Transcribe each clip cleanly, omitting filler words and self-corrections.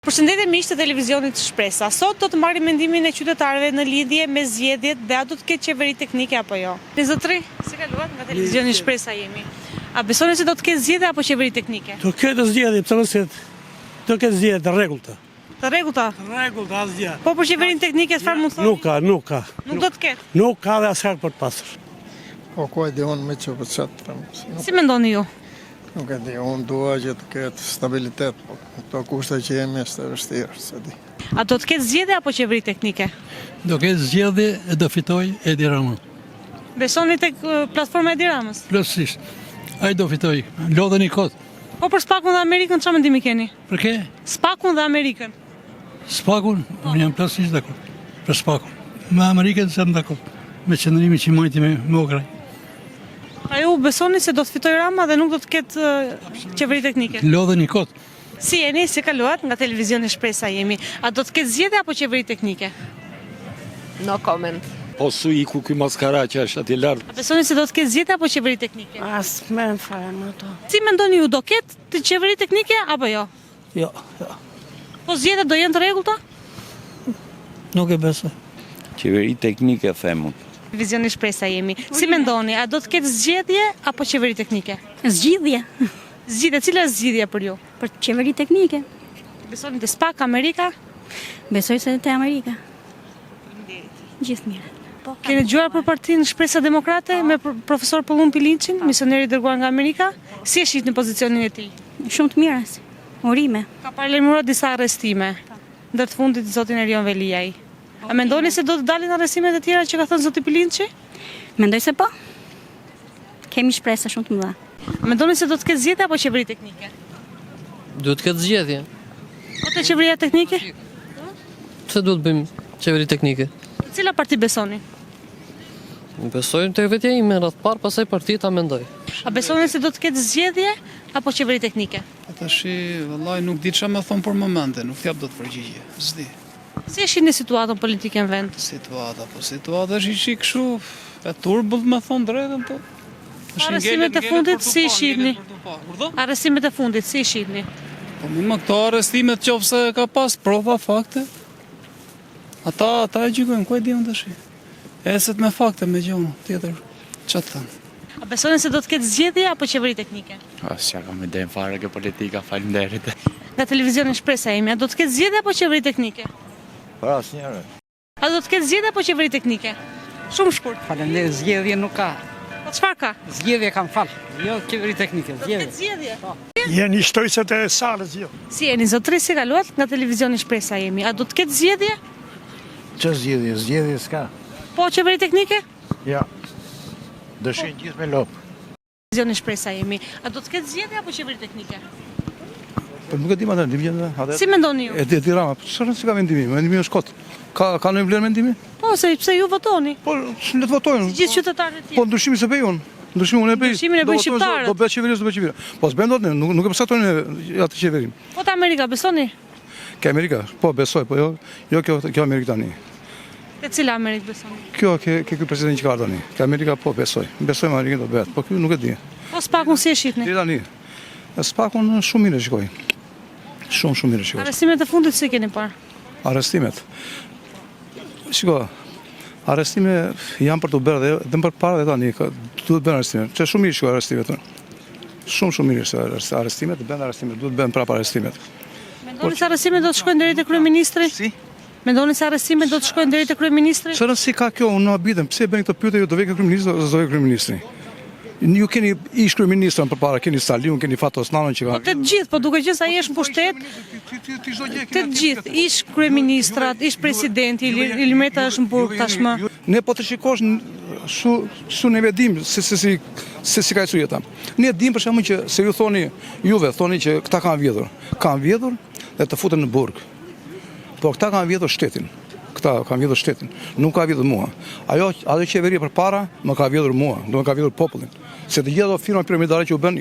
Përshëndetje miq të televizionit Shpresa. Sot do të marrim mendimin e qytetarëve në lidhje me zgjedhjet dhe a do të ketë qeveri teknike apo jo. Zotri, si kaluat nga televizioni Shpresa jemi. A besoni se do të ketë zgjedhje apo qeveri teknike? Do ketë zgjedhje, pse mos ketë? Do ketë zgjedhje të rregullta. Të rregullta? Të rregullta asgjë. Po për qeverinë teknike çfarë mund thoni? Nuk ka. Nuk do të ketë. Nuk ka dhe asherë për të pasur. Po ku e di unë me që për qatë. Si mendoni ju? Nuk e di, unë dua që të ketë stabilitet, po këto kushte që jemi është e vështirë, se di. A do të ketë zgjedhje apo qeveri teknike? Do ketë zgjedhje e do fitoj Edi Rama. Besoni tek platforma Edi Ramës? Plotësisht. Ai do fitoj. Lodheni kot. Po për Spakun dhe Amerikën çfarë mendimi keni? Për kë? Spakun dhe Amerikën. Spakun, unë jam plotësisht dakord. Për Spakun. Me Amerikën jam dakord. Me qëndrimin që majti me Ukrainë. A ju besoni se do të fitoj Rama dhe nuk do të ketë qeveri teknike? Lodheni kot. Si jeni, si kaluat nga televizioni Shpresa jemi. A do të ketë zgjedhje apo qeveri teknike? No comment. Po su i ku ky maskara që është atje lart. A besoni se do të ketë zgjedhje apo qeveri teknike? As më fare më ato. Si mendoni ju, do ketë të qeveri teknike apo jo? Jo. Po zgjedhjet do jenë të rregullta? Nuk e besoj. Qeveri teknike themu. Televizioni Shpresa jemi. Si mendoni, a do të ketë zgjedhje apo qeveri teknike? Zgjidhje Zgjedhje, cila është zgjidhja për ju? për qeveri teknike. Besoni te Spak, Amerika? Besoj se te Amerika. Gjithë mirë. Po, Keni dëgjuar për partinë Shpresa Demokrate me profesor Pollum Pilinçin, misioneri i dërguar nga Amerika? Si e shihni në pozicionin e tij? shumë të mirë. Urime. Ka paralajmëruar disa arrestime, ndër të fundit zotin Erion Veliaj. A mendoni se do të dalin arrestimet e tjera që ka thënë zoti Pilinçi? Mendoj se po. Kemi shpresa shumë të mëdha. A mendoni se do të ketë zgjedhje apo qeveri teknike? Duhet të ketë zgjedhje. Po te qeveria teknike? Pse duhet bëjmë qeveri teknike? Te cila parti besoni? Besojmë tek vetja ime rreth parë, pastaj partia ta mendoj. A besoni se do të ketë zgjedhje apo qeveri teknike? Tashi, vallai nuk di çfarë më thon për momente, nuk jap dot përgjigje. S'di. Si e shihni situatën politike në vend? Situata është ishi kështu, e turbull më thon drejtën po. Arrestimet e fundit si i shihni? Arrestimet e fundit si i shihni? Po më këto arrestimet qofse ka pas prova fakte. Ata e gjykojnë, ku e di unë tash. Eset me fakte me gjona tjetër. Ç'a të thënë? A besoni se do të ketë zgjedhje apo qeveri teknike? S'ja kam idem fare kjo politika, faleminderit. Nga televizioni Shpresa jemi, a do të ketë zgjedhje apo qeveri teknike? Pra asnjëre. A do të ketë zgjedhje apo qeveri teknike? Shumë shkurt. Faleminderit, zgjedhje nuk ka. Po çfarë ka? Zgjedhje kam fal. Jo qeveri teknike, Do të ketë zgjedhje. Jeni shtojse të salës jo. Si jeni, zotri, si kaluat nga televizioni Shpresa jemi. A do të ketë zgjedhje? Që zgjedhje? Zgjedhje s'ka. Po qeveri teknike? Ja. Dëshin gjithë me lopë. Televizioni Shpresa jemi. A do të ketë zgjedhje apo qeveri teknike? Po nuk e di më atë ndihmën atë. Si mendoni ju? E di Rama, çfarë si ka mendimi? Mendimi është kot. Ka në vlerë mendimi? Po se pse ju votoni? Po le të votojnë. Si gjithë qytetarët e tjerë. Po ndryshimi se bëj unë. Ndryshimin unë e bëj. Ndryshimin e bëjnë shqiptarët. Do bëj qeverisë, do bëj qeveria. Po s'bën dot, nuk e përsatojnë atë qeverim. Po te Amerika besoni? Ke Amerika? Po besoj, po jo kjo Amerikë tani. Te cila Amerikë besoni? Kjo ky president që ka tani. Ke Amerika po besoj. Besoj Amerikën do bëhet. Po ky nuk e di. Po Spakun si e shihni? Deri tani. Spakun shumë mirë shikoj. Shumë mirë shikoj. Arrestimet e fundit si keni parë? Arrestimet. Shiko, arrestime janë për të bërë dhe më përpara dhe tani duhet bën arrestime. Që shumë mirë shikoj arrestimet. Shumë mirë shikoj arrestimet, bën arrestimet, duhet bën prapë arrestimet. Mendoni se arrestimet do të shkojnë deri te kryeministri? Si? Mendoni se arrestimet do të shkojnë deri te kryeministri? Çfarë si ka kjo, unë habitem, pse bën këtë pyetje, do vjen kryeministri ose do vjen kryeministri? Ju keni ish kryeministrin përpara, keni Saliun, keni Fatos Nanën që ka. Po të gjithë, po duke qenë se ai është në pushtet, të gjithë, ish kryeministrat, ish presidenti, Ilir Meta është në burg tashmë. Ne po të shikosh su ne vedim se si ka ecur jeta. Ne dim për shkakun që se ju thoni që këta kanë vjedhur. Kanë vjedhur dhe të futen në burg. Po këta kanë vjedhur shtetin. Këta kanë vjedhur shtetin. Nuk ka vjedhur mua. Ajo qeveria përpara më ka vjedhur mua, do më ka vjedhur popullin. Se të gjitha ato firma piramidale që u bën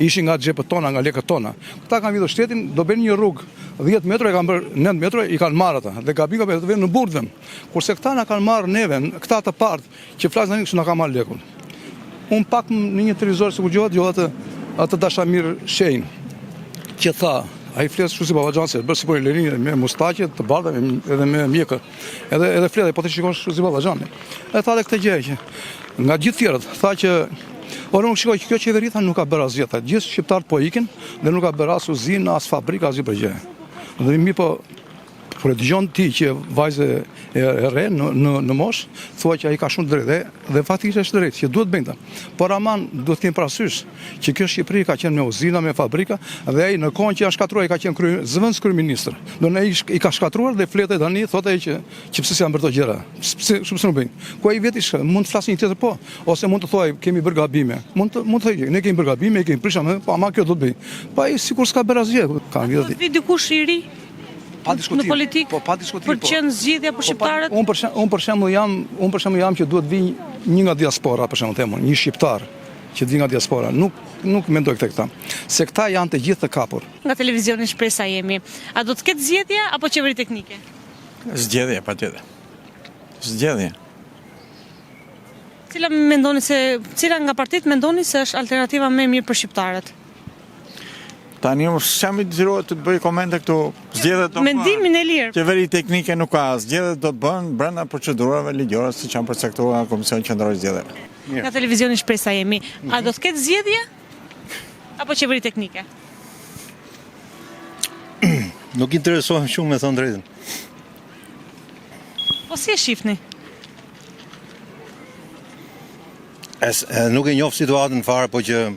ishin nga xhepet tona, nga lekët tona. Këta kanë vjedhur shtetin, do bënë një rrugë 10 metra, e kanë bërë 9 metra, i kanë marrë ata. Dhe gabim ka të vënë në burdhën. Kurse këta na kanë marrë neve, këta të partë që flasin tani, na kanë marrë lekun. Un pak në një televizor sikur gjohet atë Dashamir Shein që tha Ai flet kështu si Ballaxhan se bërë sipër Lerinë me mustaqe të bardha edhe me mjekë. Edhe flet, po ti shikosh kështu si Ballaxhani. E tha edhe këtë gjë që nga gjithë tjerët, tha që unë shikoj që kjo qeveri tha nuk ka bërë asgjë. Gjithë shqiptarët po ikin dhe nuk ka bërë as uzinë, as fabrikë, asgjë për gjë. Dhe mi po kur e dëgjon ti që vajzë e re në mosh, thua që ai ka shumë drejtë dhe faktikisht është drejtë që duhet bëjnë. Por aman duhet të kemi parasysh që kjo Shqipëri ka qenë me uzina, me fabrika dhe ai në kohën që ja shkatruar ai ka qenë zëvendës kryeministër. Do ne i ka shkatruar dhe fletë tani thotë ai që pse janë bërë këto gjëra. Pse nuk bëjnë. Ku ai vetë mund të flasë një tjetër po, ose mund të thuaj kemi bërë gabime. Mund të thojë ne kemi bërë gabime, kemi prishur më, po ama kjo do të bëj. Po ai sikur s'ka bërë asgjë. Ka vjedhë. Vi dikush i ri në politikë, po pa diskutim. për qenë zgjidhja për shqiptarët? Unë për shembull jam që duhet vi një nga diaspora, për shembull them, një shqiptar që vi nga diaspora. Nuk mendoj këta. Se këta janë të gjithë të kapur. Nga televizioni Shpresa jemi. A do të ketë zgjedhje apo qeveri teknike? Zgjedhje, patjetër. Zgjedhje. Cila nga partitë mendoni se është alternativa më e mirë për shqiptarët? Tani unë s'jam i detyruar të bëj komente këtu. Zgjedhjet do Mendimin e lirë. Qeveri teknike nuk ka. Zgjedhjet do të bëhen brenda procedurave ligjore siç janë përcaktuar nga Komisioni Qendror i Zgjedhjeve. Nga televizioni Shpresa jemi. A do të ketë zgjedhje apo qeveri teknike? Nuk interesohem shumë me thënë drejtën. Po si e shifni? Nuk e njoh situatën fare, po që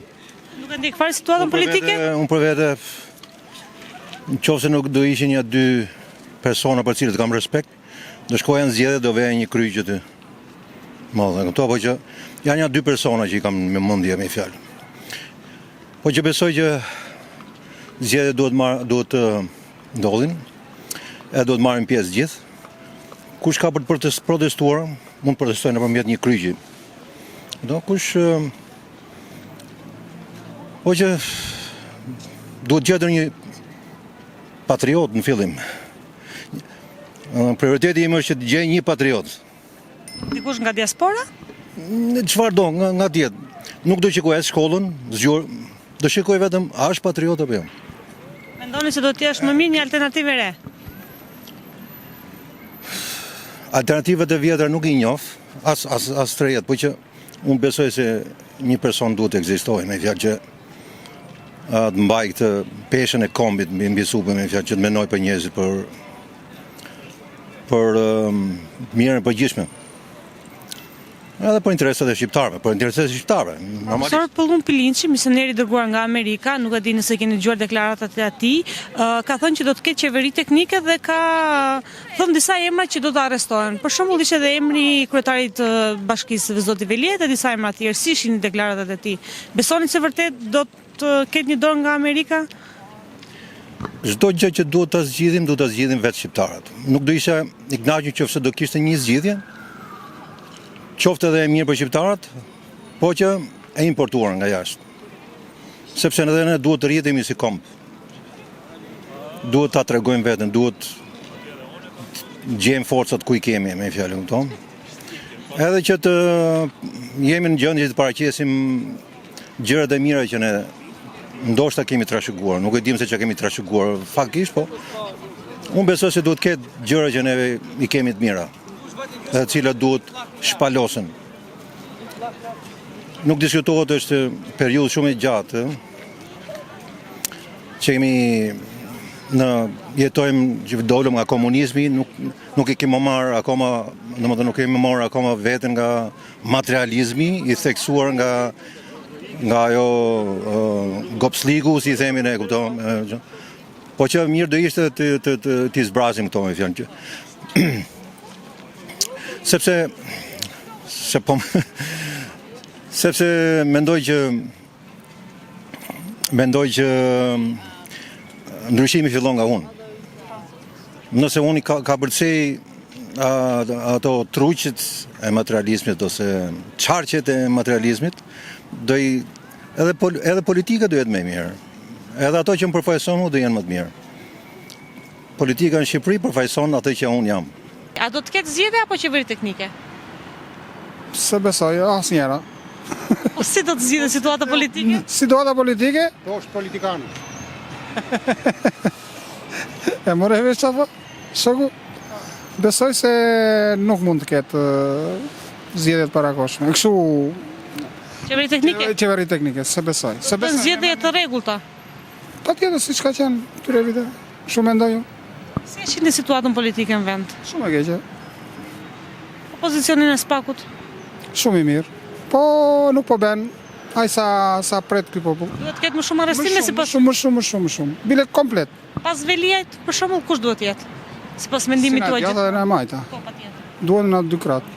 Nuk e ndjek fare situatën politike? Unë për vete, nëse nuk do ishin ja dy persona për cilët kam respekt, do shkoja në zgjedhje, do veja një kryq aty. Madhe, këto po që janë ja dy persona që i kam me mendje me fjalë. Po që besoj që zgjedhjet duhet të ndodhin, e duhet marrin pjesë gjithë. Kush ka për të protestuar, mund të protestojë nëpërmjet një kryqi. Do kush po që duhet gjetur një patriot në fillim. Prioriteti im është që të gjej një patriot. Dikush nga diaspora? Çfarë do, nga tjetë. Nuk do shikoj as shkollën, zgjuar, do shikoj vetëm a është patriot apo jo. Mendoni se do të jesh më mirë një alternativë e re? Alternativat e vjetra nuk i njoh, as trejet, po që unë besoj se një person duhet të ekzistojë, me fjalë që të mbaj këtë peshën e kombit mbi supën, me fjalë që të mendoj për njerëzit, për mirën e përgjithshme. Edhe për interesat e shqiptarëve, Profesor Pëllum Pilinçi, misioneri dërguar nga Amerika, nuk e di nëse keni dëgjuar deklaratat e atij, ka thënë që do të ketë qeveri teknike dhe ka thënë disa emra që do të arrestohen. Për shembull ishte edhe emri i kryetarit të bashkisë Zoti Veliet e disa emra të tjerë. Si ishin deklaratat e tij? Besoni se vërtet do të ketë një dorë nga Amerika? Çdo gjë që duhet ta zgjidhim vetë shqiptarët. Nuk do isha i kënaqur nëse do kishte një zgjidhje, qoftë edhe e mirë për shqiptarët, po që e importuar nga jashtë. Sepse edhe ne duhet të rritemi si komb. Duhet ta tregojmë veten, duhet gjejmë forcat ku i kemi, me fjalë, kupton? Edhe që të jemi në gjendje të paraqesim gjërat e mira që ne ndoshta kemi trashëguar, nuk e dim se çka kemi trashëguar faktikisht, po unë besoj se duhet ketë gjëra që ne i kemi të mira, të cilat duhet shpalosen. Nuk diskutohet, është periudhë shumë e gjatë që jetojmë që dolëm nga komunizmi, nuk e kemi marrë akoma veten nga materializmi i theksuar nga ajo gopsligu, si i themi ne, kupton. Po që mirë do ishte të zbrasim këto, me fjalë. Sepse mendoj që ndryshimi fillon nga unë. Nëse unë ka përcej ato truqet e materializmit ose çarqet e materializmit, edhe politika do jetë më e mirë. Edhe ato që më përfaqëson do jenë më të mirë. Politika në Shqipëri përfaqëson atë që unë jam. A do të ketë zgjedhje apo qeveri teknike? Se besoj, asnjëra. Po si do të zgjidhet situata politike? Situata politike? Po është politikanë. E more vesh apo? Shoku? Besoj se nuk mund të ketë zgjedhjet parakoshme. Kështu Qeveri teknike? qeveri teknike, se besoj. Se Të zgjedhje të rregullta. Patjetër siç ka qenë këtyre vite. Shumë mendoj unë. Si e shihni situatën politike në vend? Shumë e keqe. Opozicionin e SPAK-ut. Shumë i mirë. Po nuk po bën ai sa pret ky popull. Duhet të ketë më shumë arrestime sipas Më shumë. Bilet komplet. pas Veliajt, për shembull, kush duhet të jetë? Sipas mendimit tuaj? Gjata dhe në majta. Po, patjetër. Duhet në 2 kratë.